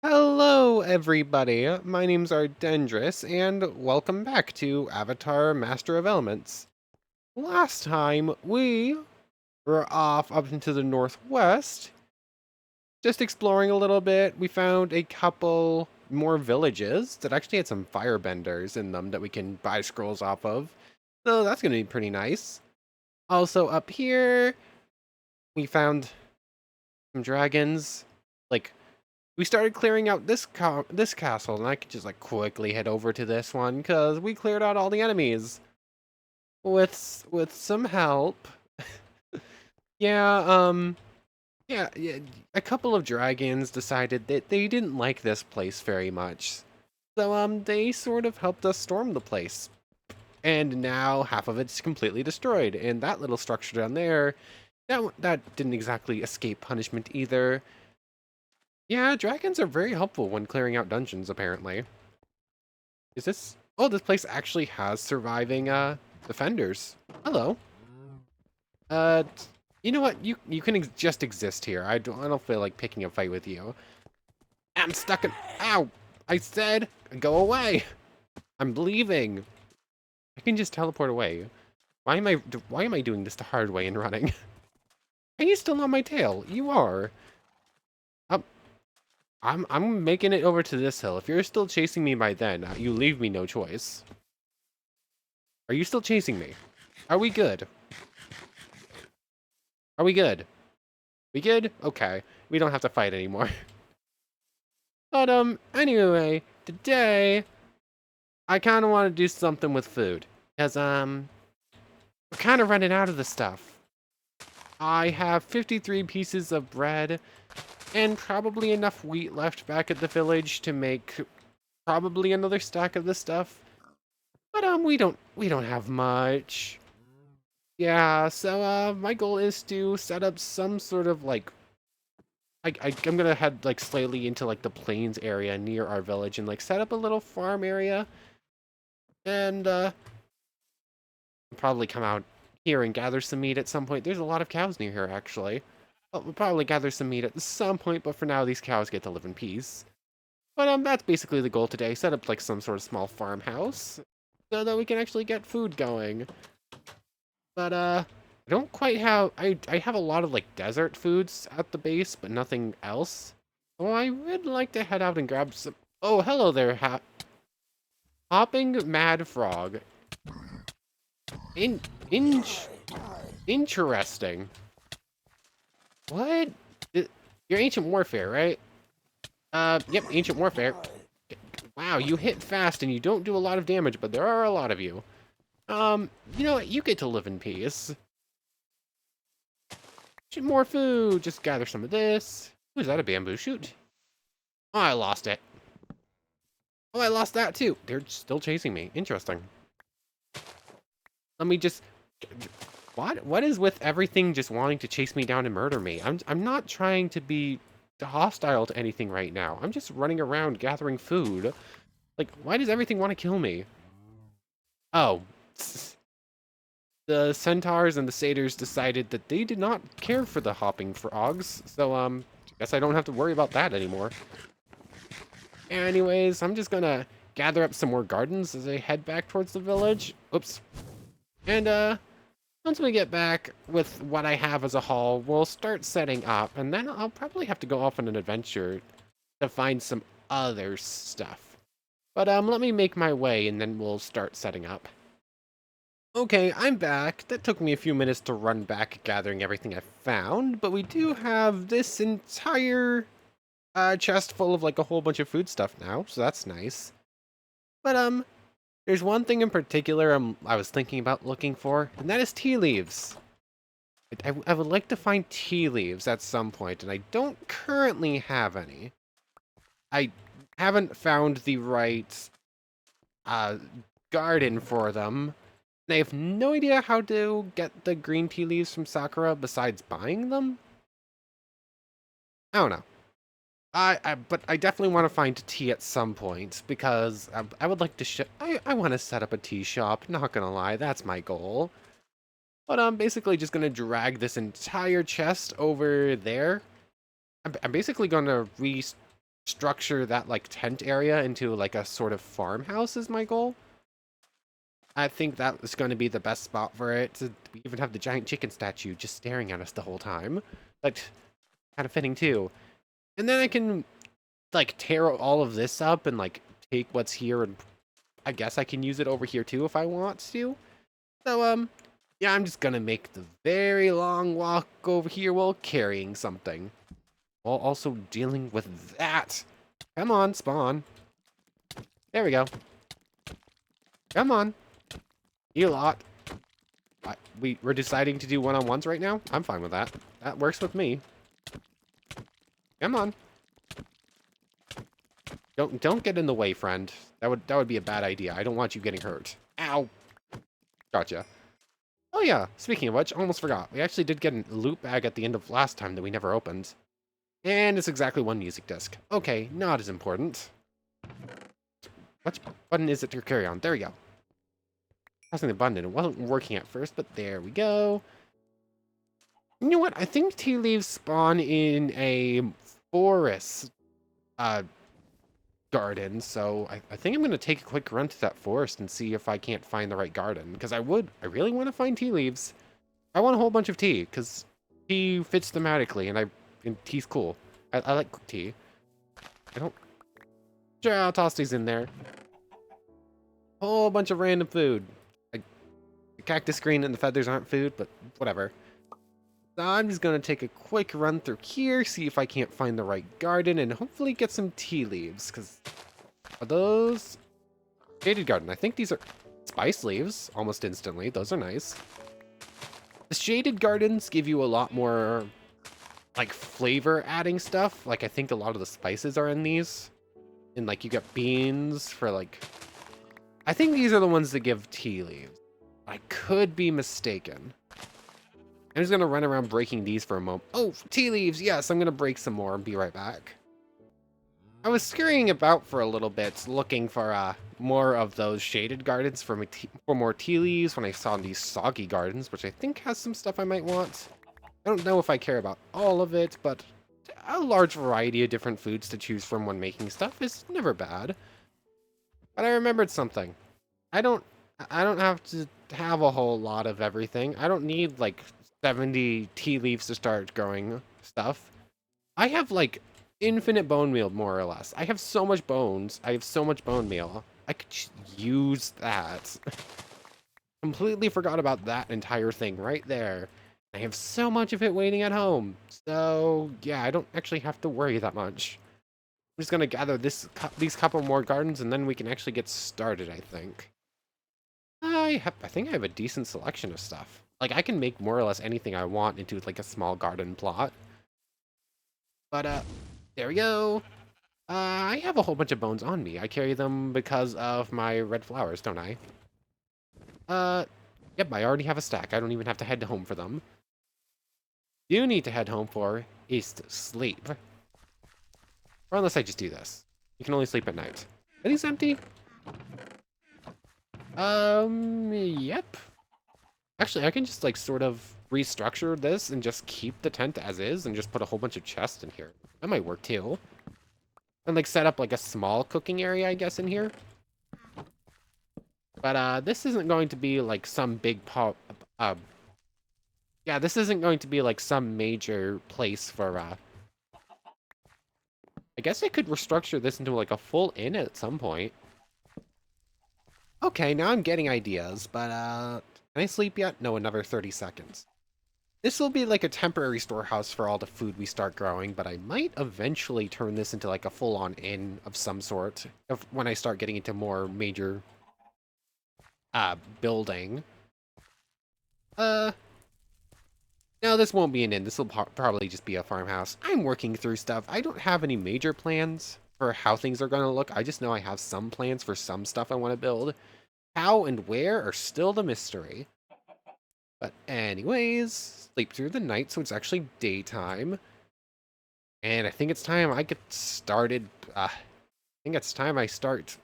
Hello, everybody. My name's Ardendris, and welcome back to Avatar Master of Elements. Last time, we were off up into the northwest, just exploring a little bit. We found a couple more villages that actually had some firebenders in them that we can buy scrolls off of. So that's going to be pretty nice. Also, up here, we found some dragons. Like, we started clearing out this castle, and I could just like quickly head over to this one because we cleared out all the enemies with some help. Yeah, yeah. A couple of dragons decided that they didn't like this place very much, so they sort of helped us storm the place, and now half of it's completely destroyed, and that little structure down there, that didn't exactly escape punishment either. Yeah, dragons are very helpful when clearing out dungeons, apparently. Is this... Oh, this place actually has surviving, defenders. Hello. Uh, you know what? You can just exist here. I don't feel like picking a fight with you. I'm stuck in... Ow! I said, go away! I'm leaving. I can just teleport away. Why am I doing this the hard way and running? Are you still on my tail? You are. Um, I'm making it over to this hill. If you're still chasing me by then, you leave me no choice. Are you still chasing me? Are we good? Are we good? We good? Okay. We don't have to fight anymore. But, anyway, today, I kind of want to do something with food. Because, we're kind of running out of the stuff. I have 53 pieces of bread and probably enough wheat left back at the village to make probably another stack of this stuff. But, we don't have much. Yeah, so, my goal is to set up some sort of, like, I'm gonna head like slightly into like the plains area near our village and like set up a little farm area and probably come out here and gather some meat at some point. There's a lot of cows near here actually. We'll probably gather some meat at some point, but for now these cows get to live in peace. But that's basically the goal today. Set up like some sort of small farmhouse so that we can actually get food going. But I don't quite have I have a lot of like desert foods at the base, but nothing else. Oh, I would like to head out and grab some. Oh, hello there, hopping mad frog. In in interesting. What? You're ancient warfare, right? Yep, ancient warfare. Wow, you hit fast and you don't do a lot of damage, but there are a lot of you. You know what? You get to live in peace. More food. Just gather some of this. Ooh, is that a bamboo shoot? Oh, I lost it. Oh, I lost that too. They're still chasing me. Interesting. Let me just... What is with everything just wanting to chase me down and murder me? I'm not trying to be hostile to anything right now. I'm just running around gathering food. Like, why does everything want to kill me? Oh. The centaurs and the satyrs decided that they did not care for the hopping frogs. So, guess I don't have to worry about that anymore. Anyways, I'm just gonna gather up some more gardens as I head back towards the village. Oops. And, once we get back with what I have as a haul, we'll start setting up, and then I'll probably have to go off on an adventure to find some other stuff. But, let me make my way, and then we'll start setting up. Okay, I'm back. That took me a few minutes to run back gathering everything I found, but we do have this entire chest full of like a whole bunch of food stuff now, so that's nice. But there's one thing in particular I was thinking about looking for, and that is tea leaves. I would like to find tea leaves at some point, and I don't currently have any. I haven't found the right uh, garden for them. And I have no idea how to get the green tea leaves from Sakura besides buying them. I don't know. But I definitely want to find tea at some point because I would like to I want to set up a tea shop. Not gonna lie, that's my goal. But I'm basically just gonna drag this entire chest over there. I'm basically gonna structure that like tent area into like a sort of farmhouse is my goal. I think that is going to be the best spot for it. We even have the giant chicken statue just staring at us the whole time. Like, kind of fitting too. And then I can like tear all of this up and like take what's here, and I guess I can use it over here too if I want to. So yeah, I'm just gonna make the very long walk over here while carrying something, while also dealing with that. Come on, spawn. There we go. Come on, you lot. We're deciding to do one-on-ones right now. I'm fine with that. That works with me. Come on. Don't get in the way, friend. That would be a bad idea. I don't want you getting hurt. Ow. Gotcha. Oh yeah, speaking of which, almost forgot. We actually did get a loot bag at the end of last time that we never opened. And it's exactly one music disc. Okay, not as important. Which button is it to carry on? There we go. Pressing the button, it wasn't working at first, but there we go. You know what? I think tea leaves spawn in a forest garden, so I think I'm going to take a quick run to that forest and see if I can't find the right garden, because I really want to find tea leaves. I want a whole bunch of tea, because tea fits thematically, and tea's cool. I like tea. I don't... Sure, I'll toss these in there. Whole bunch of random food. The cactus green and the feathers aren't food, but whatever. So I'm just going to take a quick run through here, see if I can't find the right garden, and hopefully get some tea leaves, because... Are those... Shaded garden. I think these are spice leaves, almost instantly. Those are nice. The shaded gardens give you a lot more, like, flavor-adding stuff. Like, I think a lot of the spices are in these. And, like, you get beans for, like... I think these are the ones that give tea leaves. I could be mistaken. I'm just going to run around breaking these for a moment. Oh, tea leaves! Yes, I'm going to break some more and be right back. I was scurrying about for a little bit, looking for more of those shaded gardens for more tea leaves when I saw these soggy gardens, which I think has some stuff I might want. I don't know if I care about all of it, but a large variety of different foods to choose from when making stuff is never bad. But I remembered something. I don't have to have a whole lot of everything. I don't need like 70 tea leaves to start growing stuff. I have like infinite bone meal, more or less. I have so much bones. I have so much bone meal. I could just use that. Completely forgot about that entire thing right there. I have so much of it waiting at home. So yeah, I don't actually have to worry that much. I'm just gonna gather these couple more gardens, and then we can actually get started, I think. I think I have a decent selection of stuff. Like, I can make more or less anything I want into, like, a small garden plot. But, there we go. I have a whole bunch of bones on me. I carry them because of my red flowers, don't I? Yep, I already have a stack. I don't even have to head home for them. You need to head home for is to sleep. Or unless I just do this. You can only sleep at night. Are these empty? Yep. Actually, I can just, like, sort of restructure this and just keep the tent as is and just put a whole bunch of chests in here. That might work, too. And, like, set up, like, a small cooking area, I guess, in here. But, this isn't going to be, like, some big yeah, this isn't going to be, like, some major place for, I guess I could restructure this into, like, a full inn at some point. Okay, now I'm getting ideas, but, can I sleep yet? No, another 30 seconds. This will be like a temporary storehouse for all the food we start growing, but I might eventually turn this into like a full-on inn of some sort when I start getting into more major, building. No, this won't be an inn. This will probably just be a farmhouse. I'm working through stuff. I don't have any major plans for how things are going to look. I just know I have some plans for some stuff I want to build. How and where are still the mystery. But anyways, sleep through the night, so it's actually daytime. And I think it's time I get started. I think it's time I start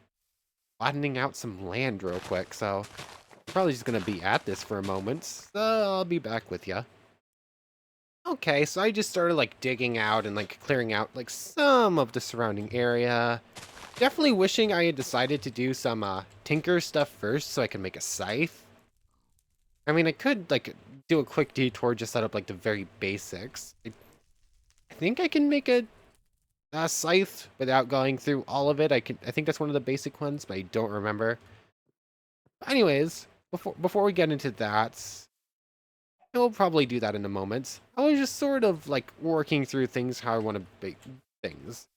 flattening out some land real quick. So I'm probably just going to be at this for a moment. So I'll be back with ya. Okay, so I just started like digging out and like clearing out like some of the surrounding area. Definitely wishing I had decided to do some tinker stuff first so I can make a scythe. I mean, I could like do a quick detour, just set up like the very basics. I think I can make a scythe without going through all of it. I think that's one of the basic ones, but I don't remember. Anyways, before we get into that, we'll probably do that in a moment. I was just sort of like working through things how I want to make things.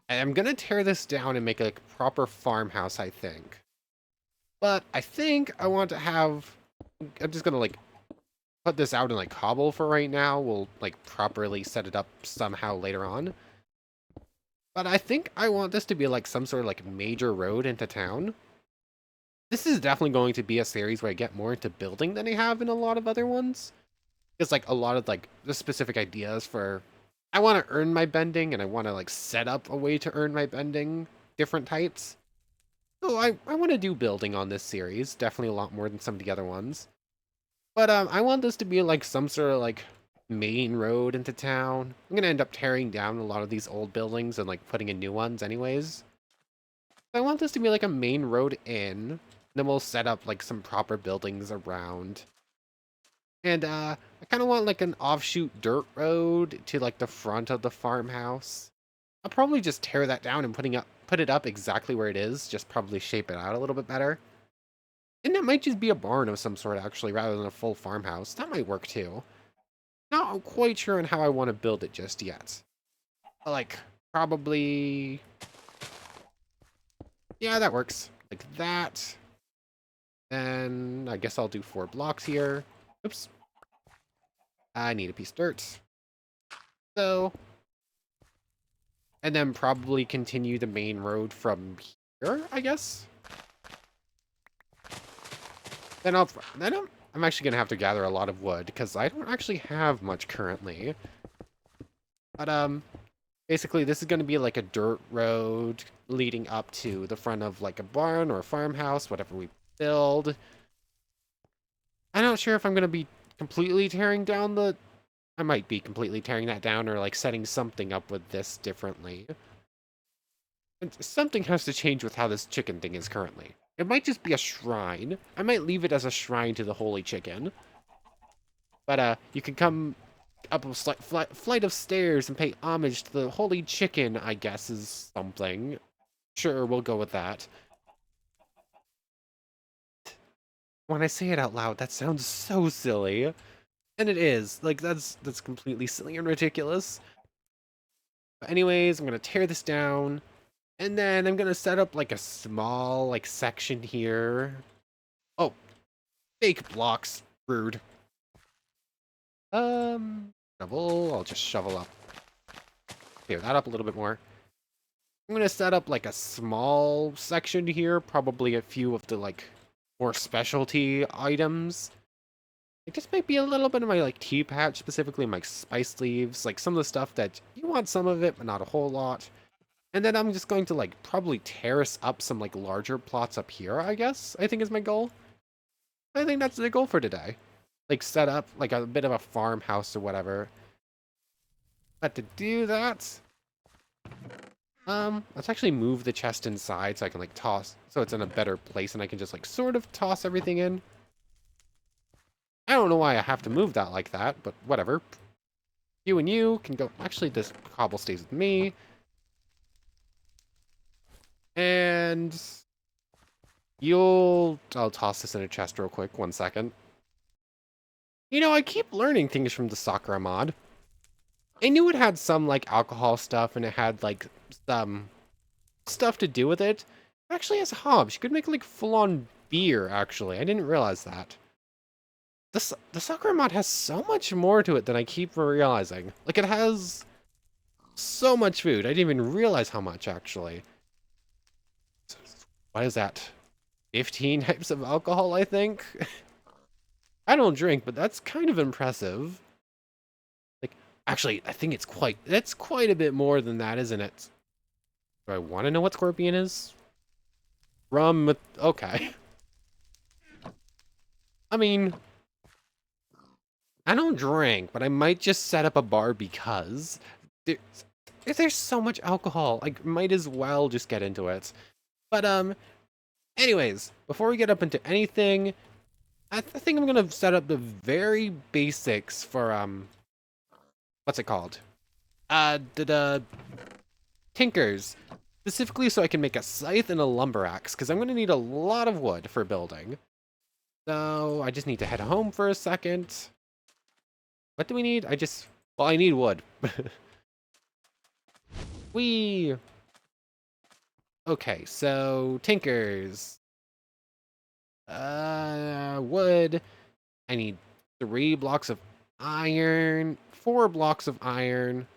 I'm gonna tear this down and make a proper farmhouse, I think. But I think I want to have. I'm just gonna like put this out in like cobble for right now. We'll like properly set it up somehow later on. But I think I want this to be like some sort of like major road into town. This is definitely going to be a series where I get more into building than I have in a lot of other ones. It's like a lot of like the specific ideas for I want to earn my bending and I want to like set up a way to earn my bending different types. So I want to do building on this series, definitely a lot more than some of the other ones. But I want this to be like some sort of like main road into town. I'm gonna end up tearing down a lot of these old buildings and like putting in new ones anyways. I want this to be like a main road in. Then we'll set up like some proper buildings around. And I kind of want like an offshoot dirt road to like the front of the farmhouse. I'll probably just tear that down and put it up exactly where it is, just probably shape it out a little bit better. And it might just be a barn of some sort actually, rather than a full farmhouse. That might work too. Not quite sure on how I want to build it just yet. But like probably yeah, that works. Like that. Then I guess I'll do 4 blocks here. Oops. I need a piece of dirt. So, and then probably continue the main road from here, I guess. Then I'm actually gonna have to gather a lot of wood because I don't actually have much currently. But basically this is gonna be like a dirt road leading up to the front of like a barn or a farmhouse, whatever we build. I'm not sure if I'm gonna be completely tearing down the. I might be completely tearing that down or like setting something up with this differently. And something has to change with how this chicken thing is currently. It might just be a shrine. I might leave it as a shrine to the holy chicken. But you can come up a slight flight of stairs and pay homage to the holy chicken, I guess is something. Sure, we'll go with that. When I say it out loud, that sounds so silly. And it is. Like, that's completely silly and ridiculous. But anyways, I'm gonna tear this down. And then I'm gonna set up like a small like section here. Oh, fake blocks. Rude. Shovel. I'll just shovel up. Clear that up a little bit more. I'm gonna set up like a small section here, probably a few of the like more specialty items. Like this might be a little bit of my like tea patch, specifically my spice leaves, like some of the stuff that you want some of it, but not a whole lot. And then I'm just going to like probably terrace up some like larger plots up here, I guess, I think is my goal. I think that's the goal for today. Like set up like a bit of a farmhouse or whatever. But to do that, let's actually move the chest inside so I can like toss, so it's in a better place and I can just like sort of toss everything in. I don't know why I have to move that like that, but whatever. You and you can go, actually this cobble stays with me. And I'll toss this in a chest real quick, 1 second. You know, I keep learning things from the Sakura mod. I knew it had some like alcohol stuff and it had like some stuff to do with it. It actually has hops. You could make like full-on beer, actually. I didn't realize that. The Sakura mod has so much more to it than I keep realizing. Like, it has so much food. I didn't even realize how much, actually. What is that? 15 types of alcohol, I think? I don't drink, but that's kind of impressive. Like, actually, I think that's quite a bit more than that, isn't it? Do I want to know what Scorpion is? Rum, okay. I mean, I don't drink, but I might just set up a bar because there's, there's so much alcohol. I might as well just get into it. But anyways, before we get up into anything, I think I'm gonna set up the very basics for what's it called? The tinkers, specifically so I can make a scythe and a lumber axe, because I'm gonna need a lot of wood for building. So I just need to head home for a second. What do we need? Well, I need wood. We Okay, so tinkers. Wood. I need 3 blocks of iron, 4 blocks of iron.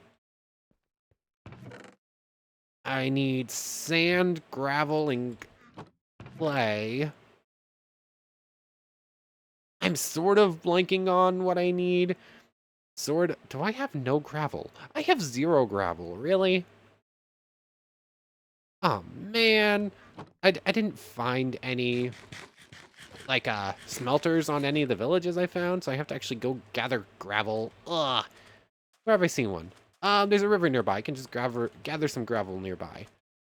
I need sand, gravel, and clay. I'm sort of blanking on what I need. Do I have no gravel? I have 0 gravel, really? Oh, man. I didn't find any, like, smelters on any of the villages I found, so I have to actually go gather gravel. Ugh. Where have I seen one? There's a river nearby. I can just gather some gravel nearby.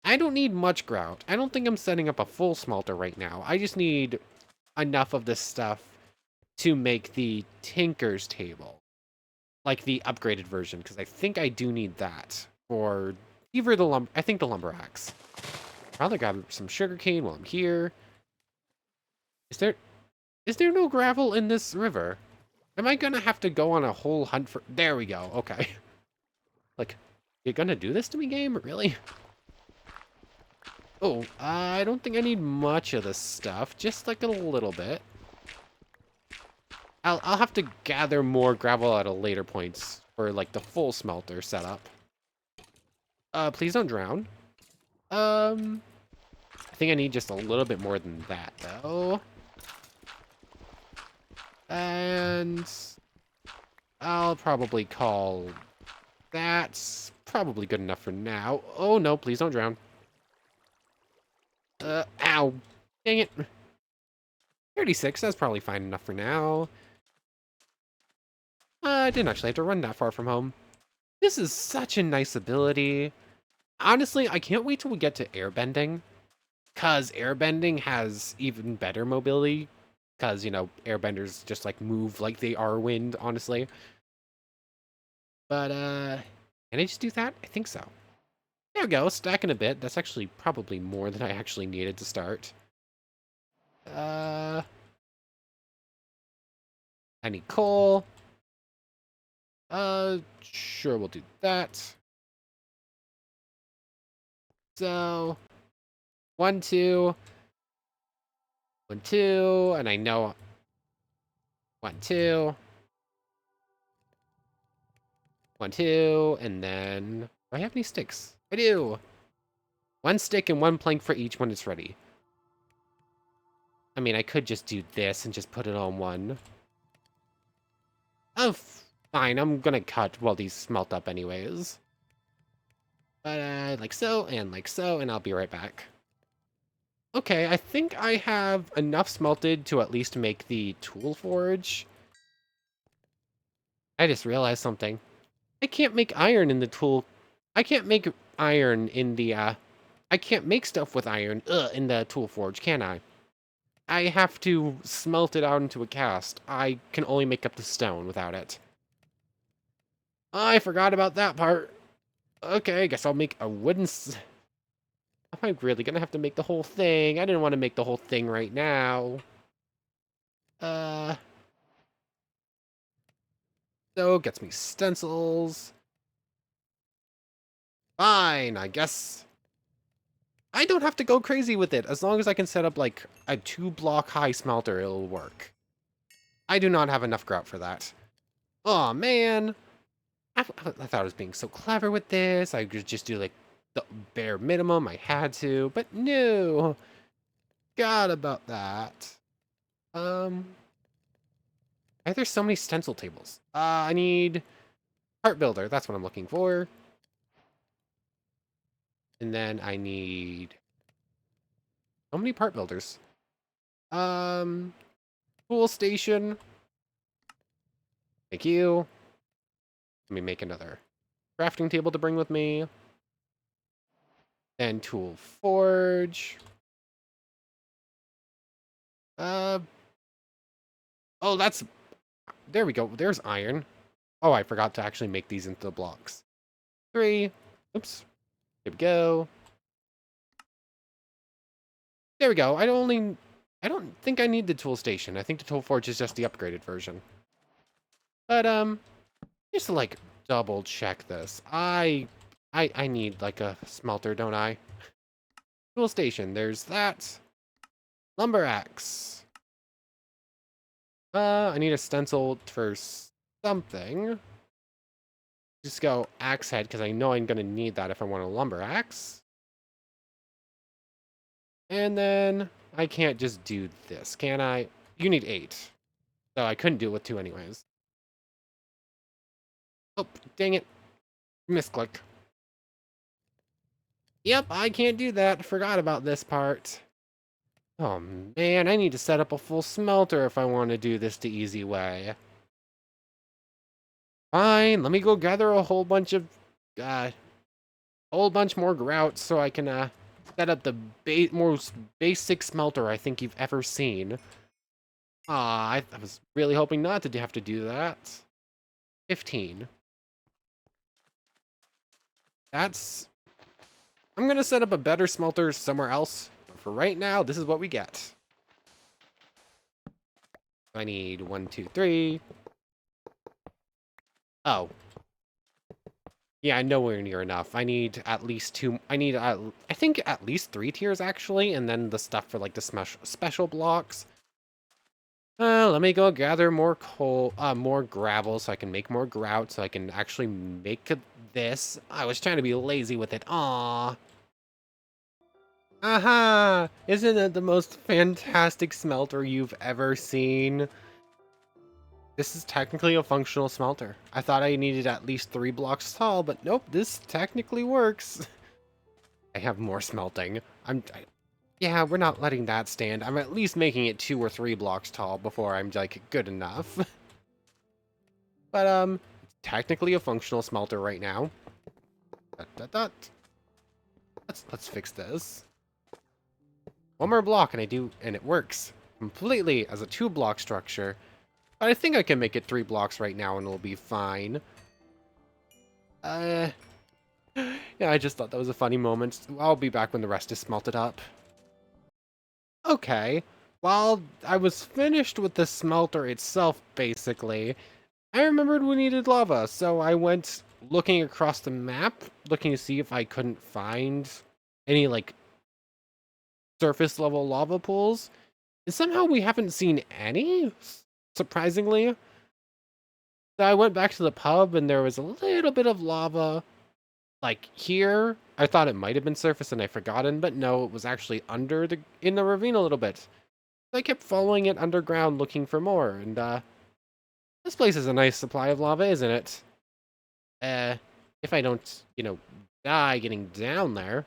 I don't need much grout. I don't think I'm setting up a full smelter right now. I just need enough of this stuff to make the Tinker's Table. Like the upgraded version, because I think I do need that for either I think the lumber axe. I'll rather grab some sugarcane while I'm here. Is there no gravel in this river? Am I gonna have to go on a whole hunt for... There we go, okay. Like, you're gonna do this to me, game? Really? Oh, I don't think I need much of this stuff. Just like a little bit. I'll have to gather more gravel at a later point for like the full smelter setup. Please don't drown. I think I need just a little bit more than that though. And I'll probably call that probably good enough for now. Oh no, please don't drown. Ow. Dang it. 36, that's probably fine enough for now. I didn't actually have to run that far from home. This is such a nice ability. Honestly, I can't wait till we get to airbending. Because airbending has even better mobility. Because, you know, airbenders just, like, move like they are wind, honestly. But, can I just do that? I think so. There we go, stacking a bit. That's actually probably more than I actually needed to start. I need coal. Sure, we'll do that. So, 1, 2, 1, 2, and I know 1, 2, 1, 2, and then do I have any sticks? I do. 1 stick and 1 plank for each when it's ready. I mean, I could just do this and just put it on one. Oh, fine. I'm gonna cut while these smelt up anyways. But, like so, and I'll be right back. Okay, I think I have enough smelted to at least make the tool forge. I just realized something. I can't make iron in the tool. I can't make iron in the, I can't make stuff with iron, in the tool forge, can I? I have to smelt it out into a cast. I can only make up the stone without it. I forgot about that part. Okay, I guess I'll make a wooden... Am I really gonna have to make the whole thing? I didn't want to make the whole thing right now. So, gets me stencils. Fine, I guess. I don't have to go crazy with it. As long as I can set up, like, a 2-block high smelter, it'll work. I do not have enough grout for that. Aw, man. I thought I was being so clever with this. I could just do, like, the bare minimum. I had to, but no. Forgot about that. There's so many stencil tables. I need part builder. That's what I'm looking for. And then I need so many part builders. Tool station. Thank you. Let me make another crafting table to bring with me. And tool forge. Oh, there we go. There's iron. Oh, I forgot to actually make these into the blocks. 3. Oops. Here we go. There we go. I don't think I need the tool station. I think the tool forge is just the upgraded version. But, just to, like, double check this. I need, like, a smelter, don't I? Tool station. There's that. Lumber axe. I need a stencil for something. Just go axe head, because I know I'm going to need that if I want a lumber axe. And then I can't just do this, can I? You need 8. So I couldn't do it with 2 anyways. Oh, dang it. Misclick. Yep, I can't do that. Forgot about this part. Oh man, I need to set up a full smelter if I want to do this the easy way. Fine, let me go gather a whole bunch more grouts so I can set up the most basic smelter I think you've ever seen. I was really hoping not to have to do that. 15. I'm gonna set up a better smelter somewhere else. But for right now, this is what we get. I need 1, 2, 3. Oh. Yeah, nowhere near enough. I need at least 2. I need, I think, at least 3 tiers, actually. And then the stuff for, like, the special blocks. Let me go gather more coal, more gravel so I can make more grout so I can actually make this. I was trying to be lazy with it. Aww. Aha! Isn't it the most fantastic smelter you've ever seen? This is technically a functional smelter. I thought I needed at least 3 blocks tall, but nope, this technically works. I have more smelting. Yeah, we're not letting that stand. I'm at least making it 2 or 3 blocks tall before I'm, like, good enough. But, it's technically a functional smelter right now. Let's fix this. 1 more block and it works completely as a 2-block structure. But I think I can make it 3 blocks right now and it'll be fine. Yeah, I just thought that was a funny moment. I'll be back when the rest is smelted up. Okay, while I was finished with the smelter itself, basically, I remembered we needed lava, so I went looking across the map, looking to see if I couldn't find any, like, surface level lava pools. And somehow we haven't seen any, surprisingly. So I went back to the pub and there was a little bit of lava, like here. I thought it might have been surface and I forgotten, but no, it was actually in the ravine a little bit. So I kept following it underground looking for more, and this place is a nice supply of lava, isn't it? If I don't, die getting down there.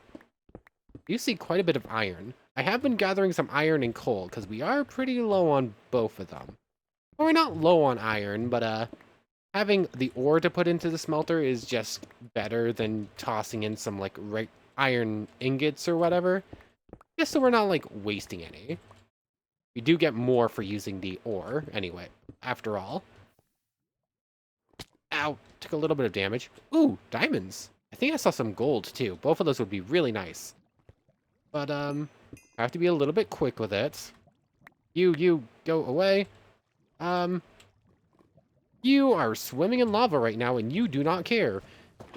You see quite a bit of iron. I have been gathering some iron and coal, because we are pretty low on both of them. Well, we're not low on iron, but having the ore to put into the smelter is just better than tossing in some, like, iron ingots or whatever. Just so we're not, like, wasting any. We do get more for using the ore, anyway, after all. Ow, took a little bit of damage. Ooh, diamonds. I think I saw some gold, too. Both of those would be really nice. But, I have to be a little bit quick with it. You, go away. You are swimming in lava right now, and you do not care.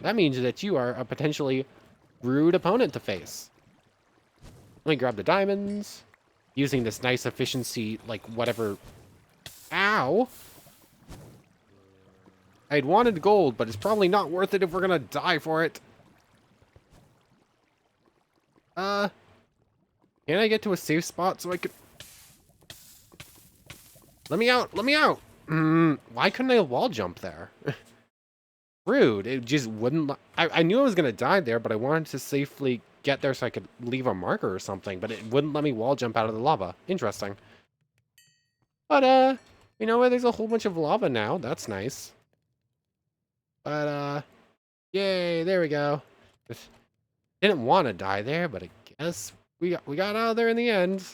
That means that you are a potentially rude opponent to face. Let me grab the diamonds. Using this nice efficiency, like, whatever. Ow! I'd wanted gold, but it's probably not worth it if we're gonna die for it. Can I get to a safe spot so I could... Let me out! Let me out! Why couldn't I wall jump there? Rude. It just wouldn't... I knew I was gonna die there, but I wanted to safely get there so I could leave a marker or something, but it wouldn't let me wall jump out of the lava. Interesting. But, You know what? There's a whole bunch of lava now. That's nice. But, yay, there we go. Just didn't want to die there, but I guess we got out of there in the end.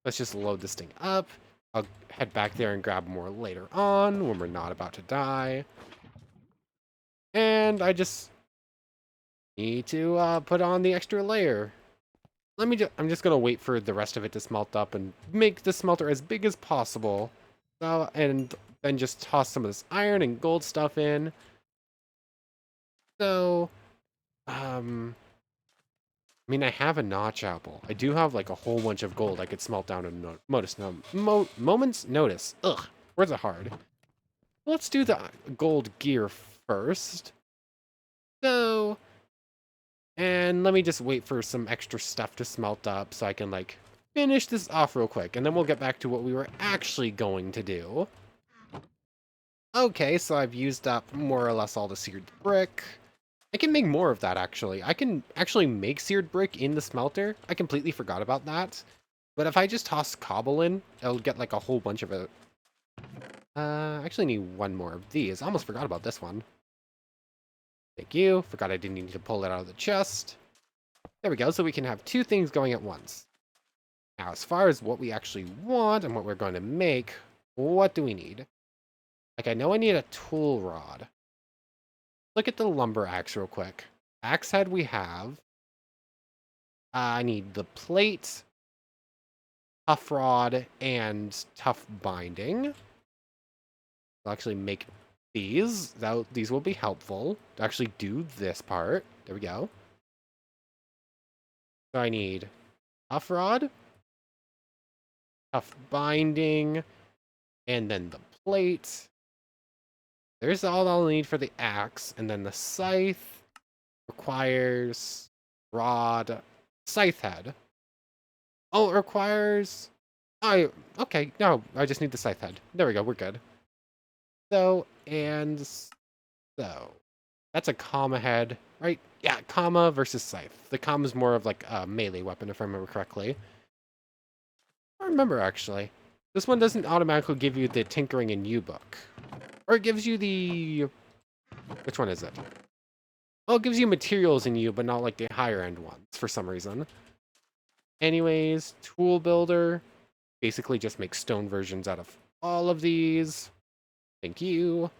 Let's just load this thing up. I'll head back there and grab more later on when we're not about to die. And I just need to put on the extra layer. I'm just gonna wait for the rest of it to smelt up and make the smelter as big as possible. So, and then just toss some of this iron and gold stuff in. So, I mean, I have a notch apple. I do have like a whole bunch of gold I could smelt down in moment's notice. Ugh, words are hard. Let's do the gold gear first. So, and let me just wait for some extra stuff to smelt up so I can like finish this off real quick, and then we'll get back to what we were actually going to do. Okay, so I've used up more or less all the seared brick. I can make more of that, actually. I can actually make seared brick in the smelter. I completely forgot about that. But if I just toss cobble in, it'll get like a whole bunch of it. I actually need one more of these. I almost forgot about this one. Thank you. Forgot I didn't need to pull it out of the chest. There we go. So we can have two things going at once. Now, as far as what we actually want and what we're going to make, what do we need? Like, I know I need a tool rod. Look at the lumber axe real quick. Axe head we have. I need the plate, tough rod, and tough binding. I'll actually make these. These will be helpful to actually do this part. There we go. So I need tough rod, tough binding, and then the plate. There's all I'll need for the axe, and then the scythe requires rod, scythe head. Oh, it requires... okay, no, I just need the scythe head. There we go, we're good. So, and so. That's a comma head, right? Yeah, comma versus scythe. The comma is more of like a melee weapon, if I remember correctly. I remember, actually. This one doesn't automatically give you the Tinkering in You book. Or it gives you the... Which one is it? Oh, it gives you materials in You, but not like the higher end ones, for some reason. Anyways, tool builder. Basically just make stone versions out of all of these. Thank you.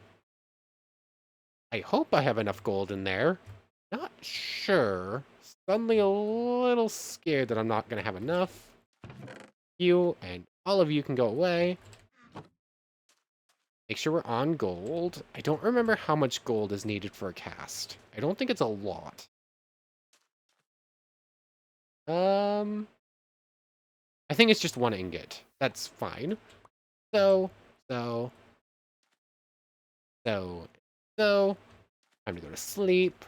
I hope I have enough gold in there. Not sure. Suddenly a little scared that I'm not going to have enough. You and all of you can go away. Make sure we're on gold. I don't remember how much gold is needed for a cast. I don't think it's a lot. I think it's just one ingot. That's fine. So. Time to go to sleep.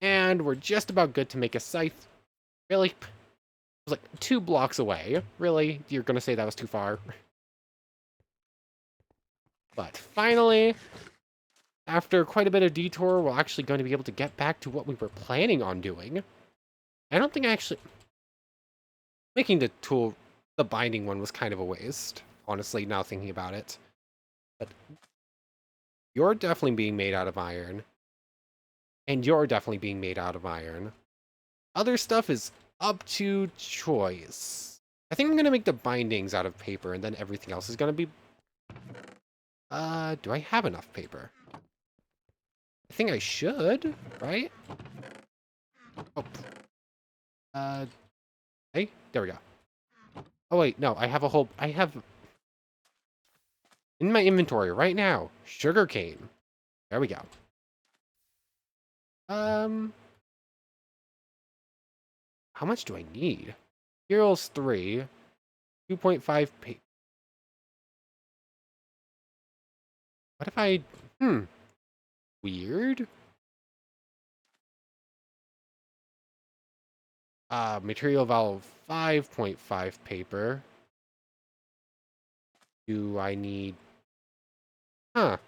And we're just about good to make a scythe. Really? It was like 2 blocks away. Really? You're gonna say that was too far? But finally, after quite a bit of detour, we're actually going to be able to get back to what we were planning on doing. I don't think I actually... Making the tool, the binding one, was kind of a waste. Honestly, now thinking about it. But you're definitely being made out of iron. And you're definitely being made out of iron. Other stuff is up to choice. I think I'm going to make the bindings out of paper, and then everything else is going to be... do I have enough paper? I think I should, right? Oh. Hey, there we go. Oh, wait, no, I have in my inventory right now, sugarcane. There we go. How much do I need? Heroes 3, 2.5 paper. What if I... Weird. Material valve 5.5 paper. Do I need... Huh.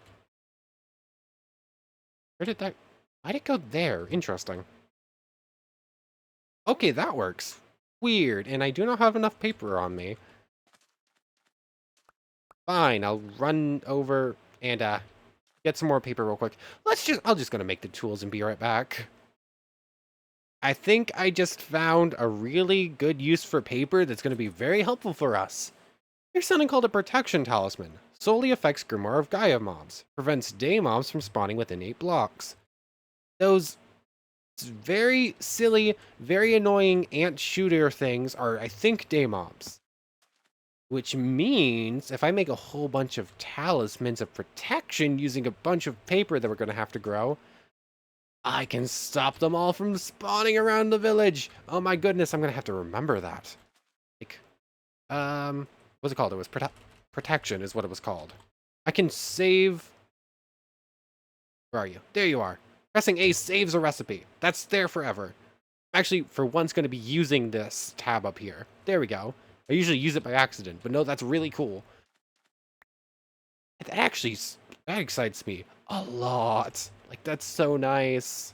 Where did that... Why'd it go there? Interesting. Okay, that works. Weird, and I do not have enough paper on me. Fine, I'll run over and get some more paper real quick. I'll just gonna make the tools and be right back. I think I just found a really good use for paper that's gonna be very helpful for us. There's something called a protection talisman. Solely affects Grimoire of Gaia mobs. Prevents day mobs from spawning within 8 blocks. Those very silly, very annoying ant shooter things are, I think, day mobs. Which means if I make a whole bunch of talismans of protection using a bunch of paper that we're going to have to grow, I can stop them all from spawning around the village. Oh my goodness, I'm going to have to remember that. Like, what's it called? It was protection is what it was called. I can save. Where are you? There you are. Pressing A saves a recipe. That's there forever. I'm actually, for once, going to be using this tab up here. There we go. I usually use it by accident, but no, that's really cool. That actually, that excites me a lot. Like, that's so nice.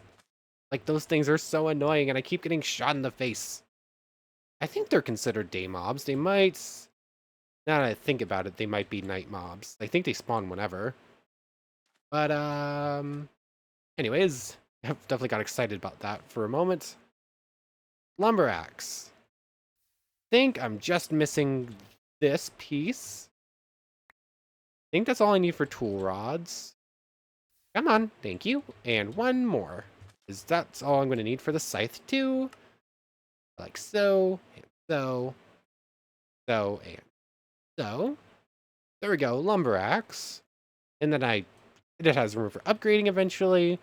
Like, those things are so annoying, and I keep getting shot in the face. I think they're considered day mobs. They might, now that I think about it, they might be night mobs. I think they spawn whenever. But, anyways, I've definitely got excited about that for a moment. Lumber axe. Think I'm just missing this piece. I think that's all I need for tool rods. Come on, thank you. And one more. Is that's all I'm going to need for the scythe too. Like so, and so, and so. There we go, lumber axe. And then it has room for upgrading eventually.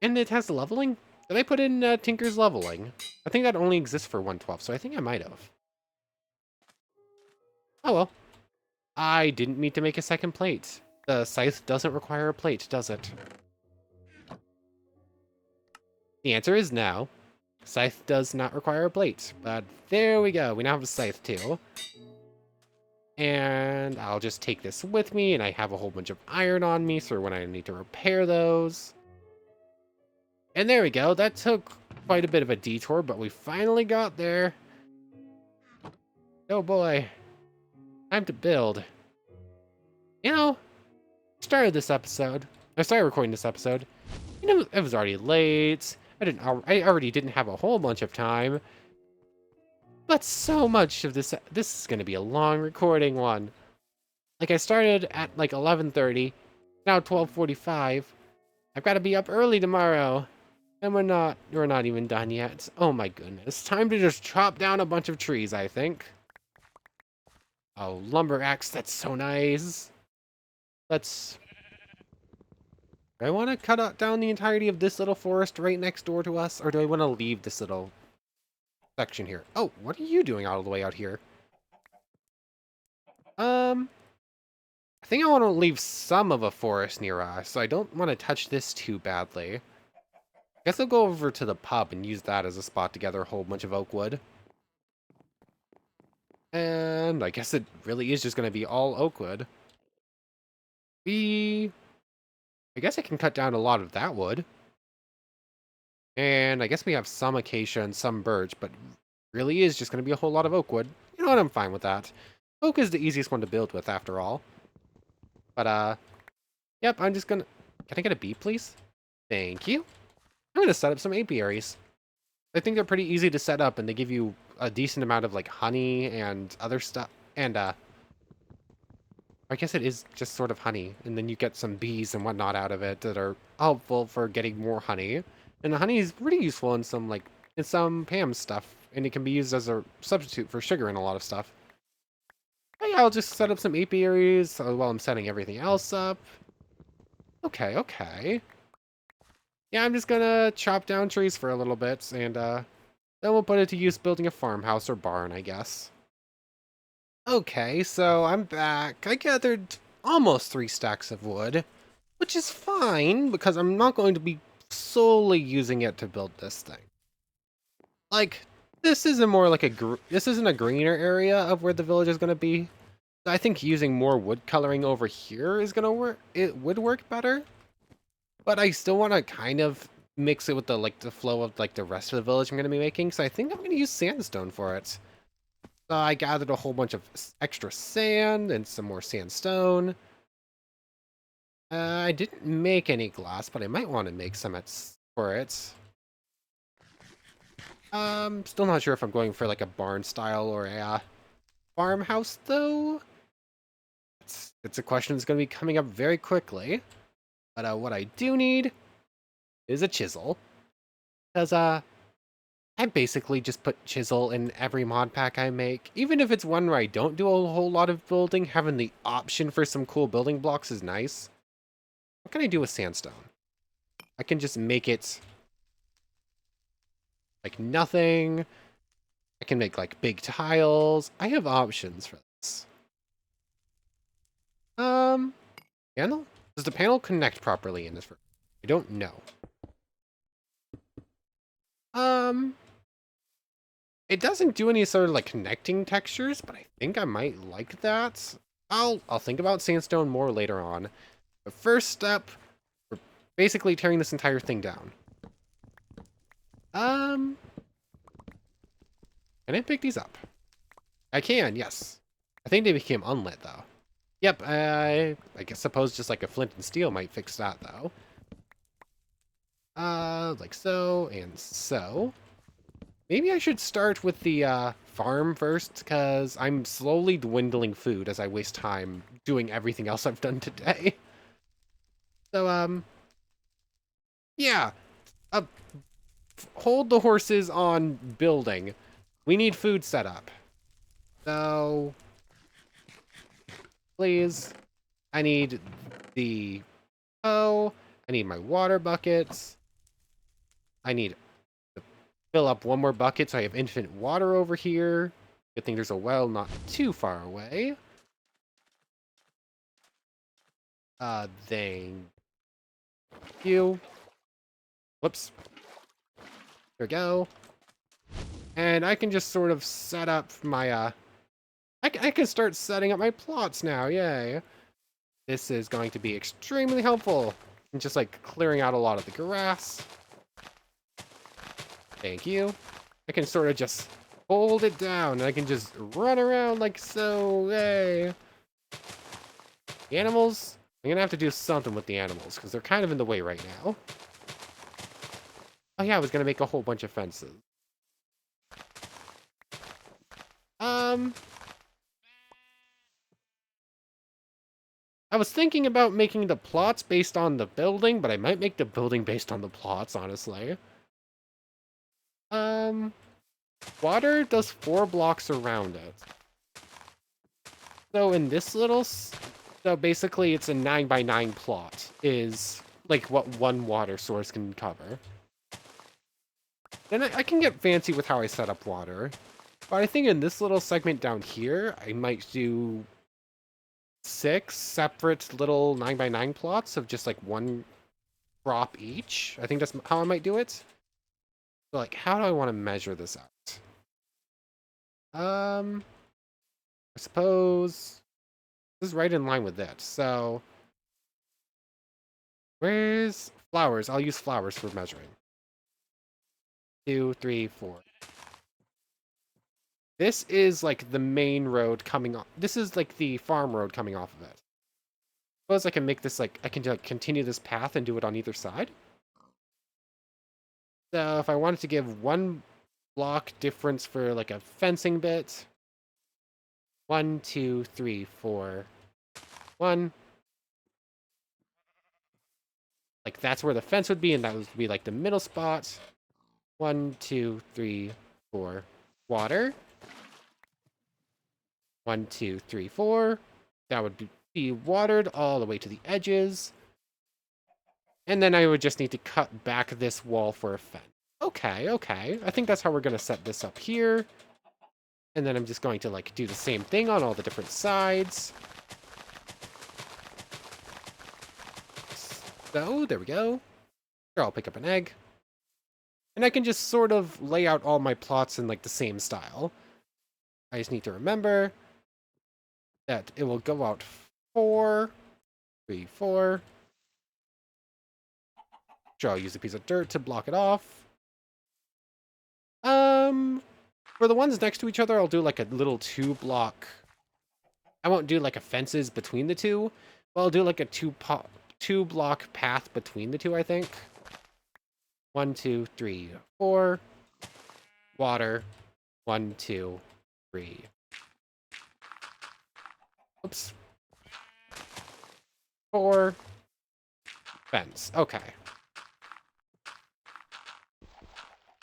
And it has leveling. Did I put in Tinker's leveling? I think that only exists for 112, so I think I might have. Oh well. I didn't mean to make a second plate. The scythe doesn't require a plate, does it? The answer is no. Scythe does not require a plate, but there we go. We now have a scythe too. And I'll just take this with me, and I have a whole bunch of iron on me, so when I need to repair those. And there we go. That took quite a bit of a detour, but we finally got there. Oh boy. Time to build. You know, I started recording this episode. You know, it was already late. I already didn't have a whole bunch of time. But so much of this is going to be a long recording one. Like, I started at like 11:30, now 12:45. I've got to be up early tomorrow. And we're not even done yet. Oh my goodness. Time to just chop down a bunch of trees, I think. Oh, lumber axe, that's so nice. Let's... Do I want to cut down the entirety of this little forest right next door to us? Or do I want to leave this little section here? Oh, what are you doing all the way out here? I think I want to leave some of a forest near us, so I don't want to touch this too badly. I guess I'll go over to the pub and use that as a spot to gather a whole bunch of oak wood. And I guess it really is just going to be all oak wood. I guess I can cut down a lot of that wood. And I guess we have some acacia and some birch, but really is just going to be a whole lot of oak wood. You know what? I'm fine with that. Oak is the easiest one to build with, after all. But, yep, I'm just gonna... Can I get a bee, please? Thank you. I'm gonna set up some apiaries. I think they're pretty easy to set up, and they give you a decent amount of, like, honey and other stuff. And, I guess it is just sort of honey, and then you get some bees and whatnot out of it that are helpful for getting more honey. And the honey is pretty useful in some Pam's stuff, and it can be used as a substitute for sugar in a lot of stuff. Hey, I'll just set up some apiaries while I'm setting everything else up. Okay. Yeah, I'm just gonna chop down trees for a little bit, and then we'll put it to use building a farmhouse or barn, I guess. Okay, so I'm back. I gathered almost 3 stacks of wood, which is fine, because I'm not going to be solely using it to build this thing. Like, this isn't more like this isn't a greener area of where the village is going to be. I think using more wood coloring over here is going to work. It would work better. But I still want to kind of mix it with the flow of like the rest of the village I'm going to be making. So I think I'm going to use sandstone for it. So I gathered a whole bunch of extra sand and some more sandstone. I didn't make any glass, but I might want to make some for it. Still not sure if I'm going for like a barn style or a farmhouse though. It's a question that's going to be coming up very quickly. But what I do need is a chisel. Because I basically just put chisel in every mod pack I make. Even if it's one where I don't do a whole lot of building, having the option for some cool building blocks is nice. What can I do with sandstone? I can just make it like nothing. I can make like big tiles. I have options for this. Panel? Does the panel connect properly in this room? I don't know. It doesn't do any sort of like connecting textures, but I think I might like that. I'll think about sandstone more later on. But first step, we're basically tearing this entire thing down. Can I pick these up? I can, yes. I think they became unlit though. Yep, I guess suppose just like a flint and steel might fix that though. Like so and so. Maybe I should start with the farm first, because I'm slowly dwindling food as I waste time doing everything else I've done today. So, yeah. Hold the horses on building. We need food set up. So, please, I need the I need my water buckets. I need to fill up one more bucket so I have infinite water over here. Good thing there's a well not too far away. Thank you. Whoops. There we go. And I can just sort of set up my, I can start setting up my plots now, yay. This is going to be extremely helpful. And just like clearing out a lot of the grass. Thank you. I can sort of just hold it down and I can just run around like so, yay. The animals, I'm gonna have to do something with the animals because they're kind of in the way right now. Oh yeah, I was gonna make a whole bunch of fences. I was thinking about making the plots based on the building, but I might make the building based on the plots, honestly. Water does 4 blocks around it. So in this little, so basically it's a 9x9 plot, is like what one water source can cover. Then I can get fancy with how I set up water. But I think in this little segment down here, I might do 6 separate little 9x9 plots of just like one crop each. I think that's how I might do it. So like, how do I want to measure this out? I suppose this is right in line with that. So where's flowers? I'll use flowers for measuring. 2, 3, 4. This is like the main road coming off. This is like the farm road coming off of it. Suppose I can make this like, I can like continue this path and do it on either side. So if I wanted to give 1 block difference for like a fencing bit. 1, 2, 3, 4. 1. Like that's where the fence would be, and that would be like the middle spot. 1, 2, 3, 4. Water. 1, 2, 3, 4. That would be watered all the way to the edges. And then I would just need to cut back this wall for a fence. Okay, okay. I think that's how we're going to set this up here. And then I'm just going to like do the same thing on all the different sides. So, there we go. Here, I'll pick up an egg. And I can just sort of lay out all my plots in like the same style. I just need to remember that it will go out 4, 3, 4. Sure, I'll use a piece of dirt to block it off. For the ones next to each other, I'll do like a little 2-block. I won't do like a fences between the two, but I'll do like a 2-block path between the two, I think. 1, 2, 3, 4. Water. 1, 2, 3. Oops. 4. Fence. Okay.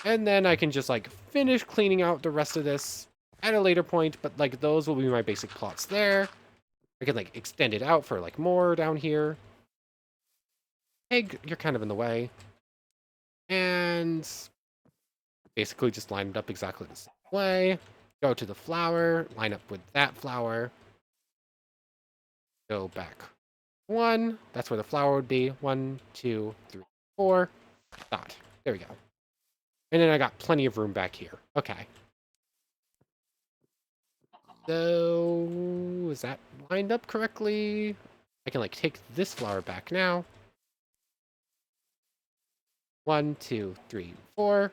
And then I can just like finish cleaning out the rest of this at a later point, but like those will be my basic plots there. I could like extend it out for like more down here. Egg, you're kind of in the way. And basically just line it up exactly the same way. Go to the flower, line up with that flower. Go back 1. That's where the flower would be. 1, 2, 3, 4. Dot. There we go. And then I got plenty of room back here. Okay. So, is that lined up correctly? I can like take this flower back now. 1, 2, 3, 4.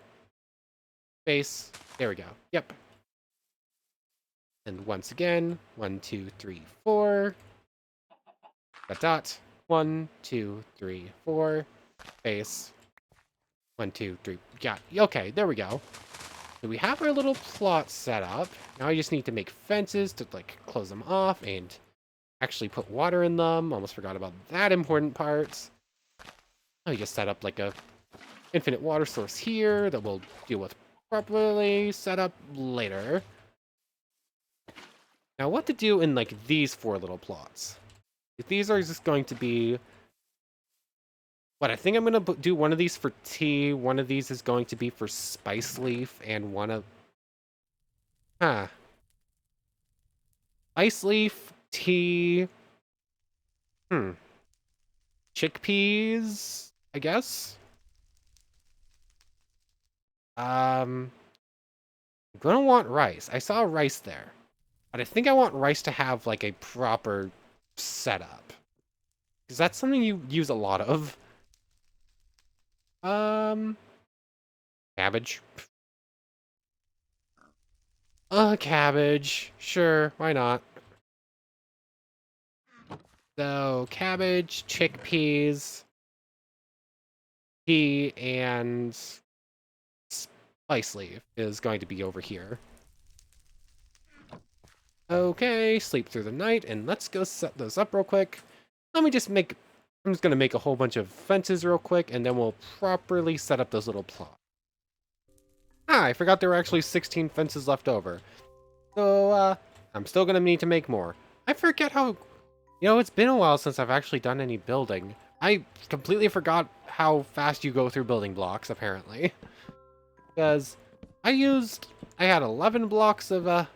Base. There we go. Yep. And once again, 1, 2, 3, 4. Dot dot. 1, 2, 3, 4. Base. 1, 2, 3. Yeah. Okay. There we go. So we have our little plot set up. Now I just need to make fences to like close them off and actually put water in them. Almost forgot about that important part. I just set up like a infinite water source here that we'll deal with properly. Set up later. Now what to do in like these 4 little plots? If these are just going to be what I think I'm going to do one of these for tea, one of these is going to be for spice leaf, and one of spice leaf, tea, chickpeas, I guess. I'm gonna want rice. I saw rice there, but I think I want rice to have like a proper setup, because that's something you use a lot of. Cabbage. Cabbage. Sure, why not? So, cabbage, chickpeas, pea, and spice leaf is going to be over here. Okay, sleep through the night, and let's go set those up real quick. Let me just make... I'm just going to make a whole bunch of fences real quick, and then we'll properly set up those little plots. I forgot there were actually 16 fences left over. So, I'm still going to need to make more. I forget how... You know, it's been a while since I've actually done any building. I completely forgot how fast you go through building blocks, apparently. Because I had 11 blocks of,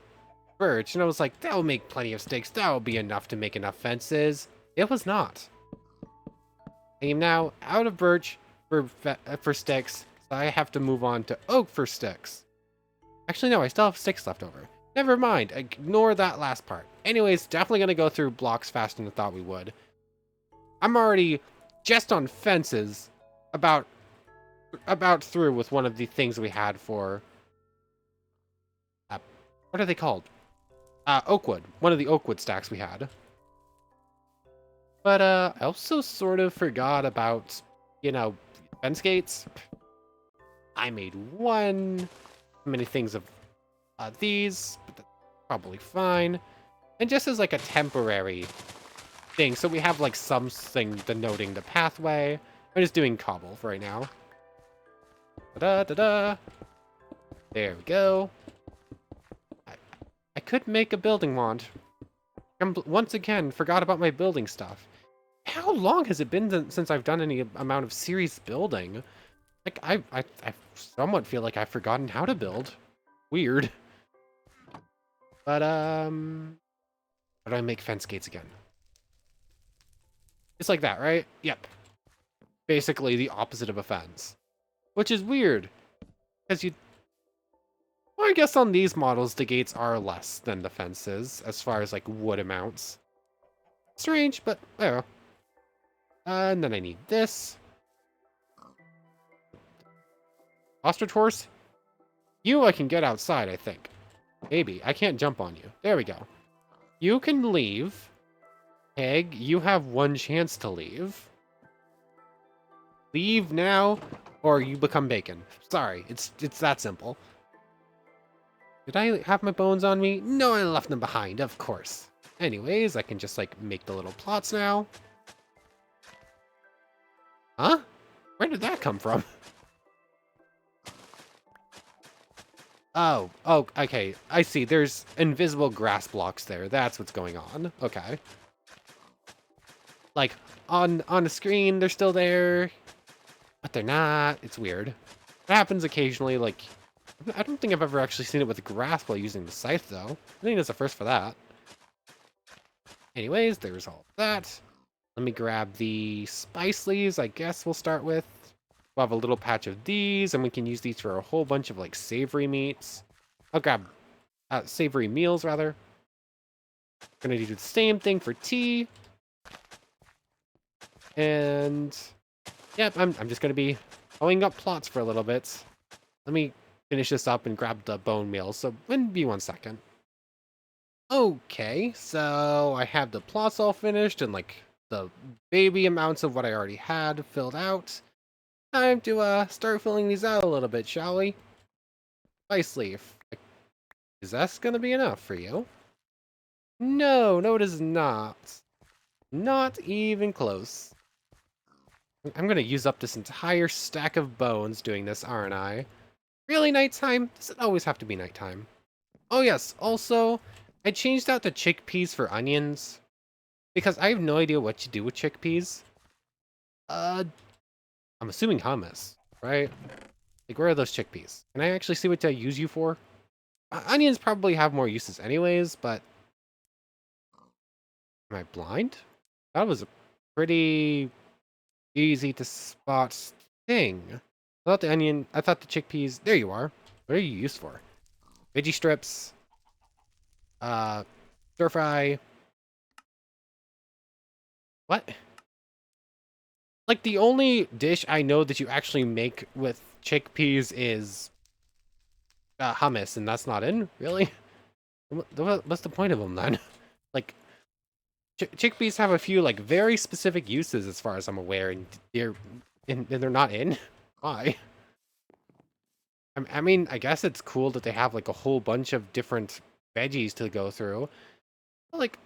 birch, and I was like, that'll make plenty of sticks. That'll be enough to make enough fences. It was not. I am now out of birch for sticks, so I have to move on to oak for sticks. Actually, no, I still have sticks left over. Never mind, ignore that last part. Anyways, definitely gonna go through blocks faster than I thought we would. I'm already, just on fences, about through with one of the things we had for... what are they called? Oakwood. One of the oakwood stacks we had. But, I also sort of forgot about, you know, fence gates. I made one. Many things of these, but that's probably fine. And just as like a temporary thing, so we have like something denoting the pathway. I'm just doing cobble for right now. Da-da-da-da. There we go. I could make a building wand. Once again, forgot about my building stuff. How long has it been since I've done any amount of series building? Like, I somewhat feel like I've forgotten how to build. Weird. But, how do I make fence gates again? It's like that, right? Yep. Basically the opposite of a fence. Which is weird. Because well, I guess on these models, the gates are less than the fences, as far as, like, wood amounts. Strange, but, oh. And then I need this. Ostrich horse? You I can get outside, I think. Maybe. I can't jump on you. There we go. You can leave. Pig, you have one chance to leave. Leave now, or you become bacon. Sorry, it's that simple. Did I have my bones on me? No, I left them behind, of course. Anyways, I can just, like, make the little plots now. Huh? Where did that come from? Oh, okay. I see. There's invisible grass blocks there. That's what's going on. Okay. Like, on the screen, they're still there, but they're not. It's weird. It happens occasionally, like, I don't think I've ever actually seen it with grass while using the scythe, though. I think that's a first for that. Anyways, there's all of that. Let me grab the spice leaves, I guess we'll start with. We'll have a little patch of these, and we can use these for a whole bunch of, like, savory meats. I'll grab savory meals, rather. Gonna do the same thing for tea. And, yep, I'm just gonna be pulling up plots for a little bit. Let me finish this up and grab the bone meal, so be 1 second. Okay, so I have the plots all finished and, like, the baby amounts of what I already had filled out. Time to start filling these out a little bit, shall we? Spice leaf. Is that gonna be enough for you? No, it is not. Not even close. I'm gonna use up this entire stack of bones doing this, aren't I? Really, nighttime? Does it always have to be nighttime? Oh yes, also, I changed out the chickpeas for onions. Because I have no idea what to do with chickpeas. I'm assuming hummus, right? Like, where are those chickpeas? Can I actually see what to use you for? Onions probably have more uses anyways, but... Am I blind? That was a pretty easy to spot thing. I thought the chickpeas... There you are. What are you used for? Veggie strips. Stir fry. What? Like, the only dish I know that you actually make with chickpeas is hummus, and that's not in? Really? What's the point of them, then? Like, chickpeas have a few, like, very specific uses as far as I'm aware, and they're not in? Why? I mean, I guess it's cool that they have, like, a whole bunch of different veggies to go through. But, like,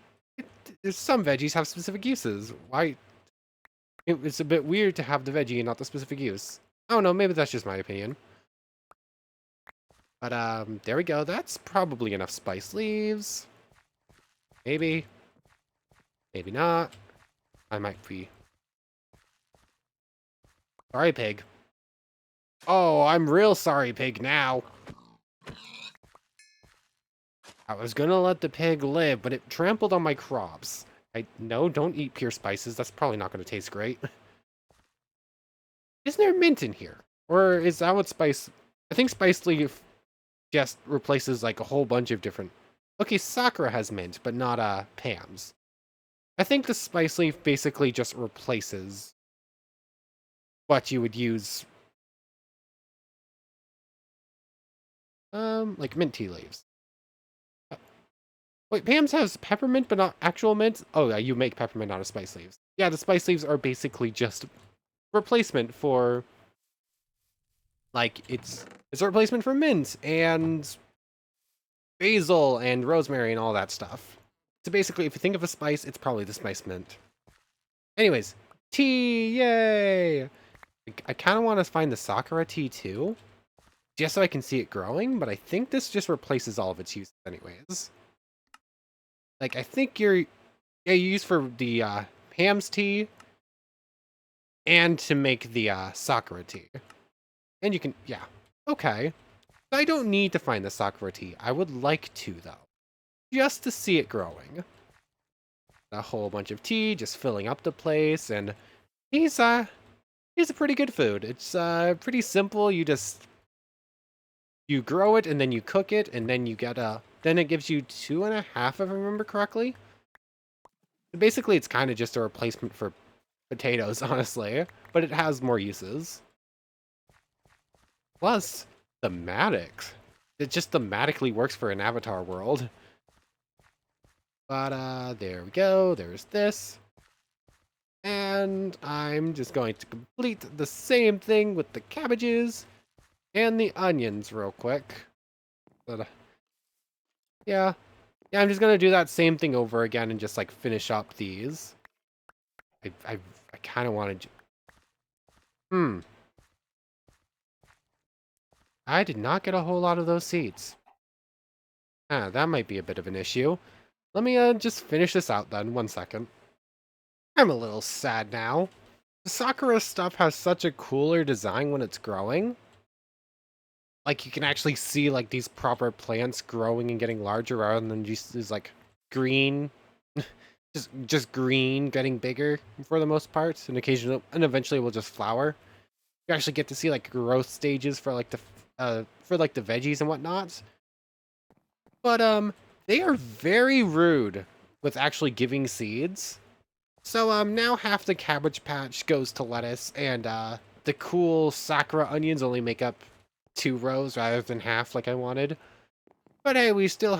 there's some veggies have specific uses. Why? It's a bit weird to have the veggie and not the specific use. I don't know, maybe that's just my opinion. But, there we go. That's probably enough spice leaves. Maybe. Maybe not. I might be... Sorry, pig. Oh, I'm real sorry, pig, now. I was gonna let the pig live, but it trampled on my crops. No, don't eat pure spices. That's probably not gonna taste great. Isn't there mint in here? Or is that what spice... I think spice leaf just replaces, like, a whole bunch of different... Okay, Sakura has mint, but not, Pam's. I think the spice leaf basically just replaces what you would use... like mint tea leaves. Wait, Pam's has peppermint, but not actual mint? Oh, yeah, you make peppermint out of spice leaves. Yeah, the spice leaves are basically just replacement for... Like, it's a replacement for mint, and basil, and rosemary, and all that stuff. So basically, if you think of a spice, it's probably the spice mint. Anyways, tea, yay! I kind of want to find the Sakura tea, too. Just so I can see it growing, but I think this just replaces all of its uses anyways. Like, I think you use for the Pam's tea and to make the Sakura tea. And you can, yeah, okay. I don't need to find the Sakura tea. I would like to, though. Just to see it growing. A whole bunch of tea, just filling up the place, and he's a pretty good food. It's pretty simple. You grow it, and then you cook it, and then you get then it gives you 2.5, if I remember correctly. Basically, it's kind of just a replacement for potatoes, honestly, but it has more uses. Plus, thematics. it just thematically works for an Avatar world. But there we go. There's this. And I'm just going to complete the same thing with the cabbages and the onions real quick. But yeah. Yeah, I'm just gonna do that same thing over again and just like finish up these. I kind of wanted to. I did not get a whole lot of those seeds. Ah, that might be a bit of an issue. Let me just finish this out then. 1 second. I'm a little sad now. The Sakura stuff has such a cooler design when it's growing. Like you can actually see like these proper plants growing and getting larger rather than just these like green, just green getting bigger for the most part, and occasionally and eventually will just flower. You actually get to see like growth stages for like the veggies and whatnot. But they are very rude with actually giving seeds. So now half the cabbage patch goes to lettuce, and the cool Sakura onions only make up 2 rows rather than half like I wanted. But hey, uh we still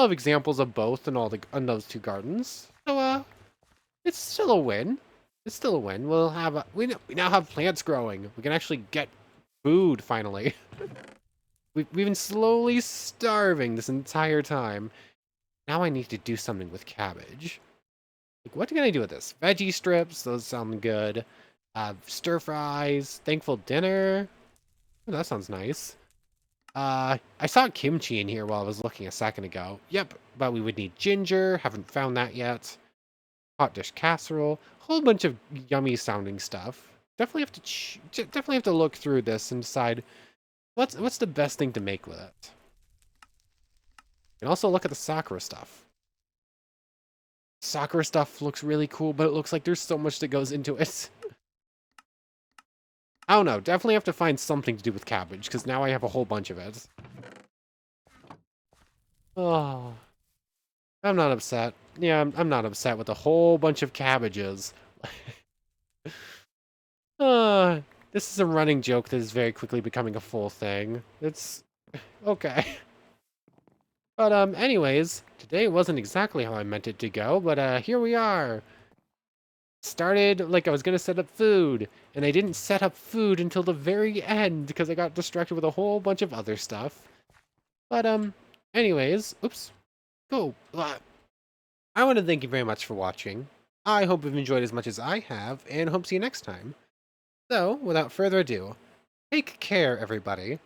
have examples of both in those 2 gardens. So it's still a win. It's still a win. We'll have we now have plants growing. We can actually get food finally. We've been slowly starving this entire time. Now I need to do something with cabbage. Like, what can I do with this? Veggie strips, those sound good. Stir fries, thankful dinner. Ooh, that sounds nice. I saw kimchi in here while I was looking a second ago. Yep, but we would need ginger. Haven't found that yet. Hot dish casserole. Whole bunch of yummy sounding stuff. Definitely have to look through this and decide what's the best thing to make with it. And also look at the Sakura stuff. Sakura stuff looks really cool, but it looks like there's so much that goes into it. I don't know. Definitely have to find something to do with cabbage, because now I have a whole bunch of it. Oh, I'm not upset. Yeah, I'm not upset with a whole bunch of cabbages. uh, this is a running joke that is very quickly becoming a full thing. It's okay. But anyways, today wasn't exactly how I meant it to go, but here we are. Started like I was gonna set up food, and I didn't set up food until the very end because I got distracted with a whole bunch of other stuff. But anyways, oops, go. I want to thank you very much for watching. I hope you've enjoyed as much as I have, and hope to see you next time. So, without further ado, take care, everybody.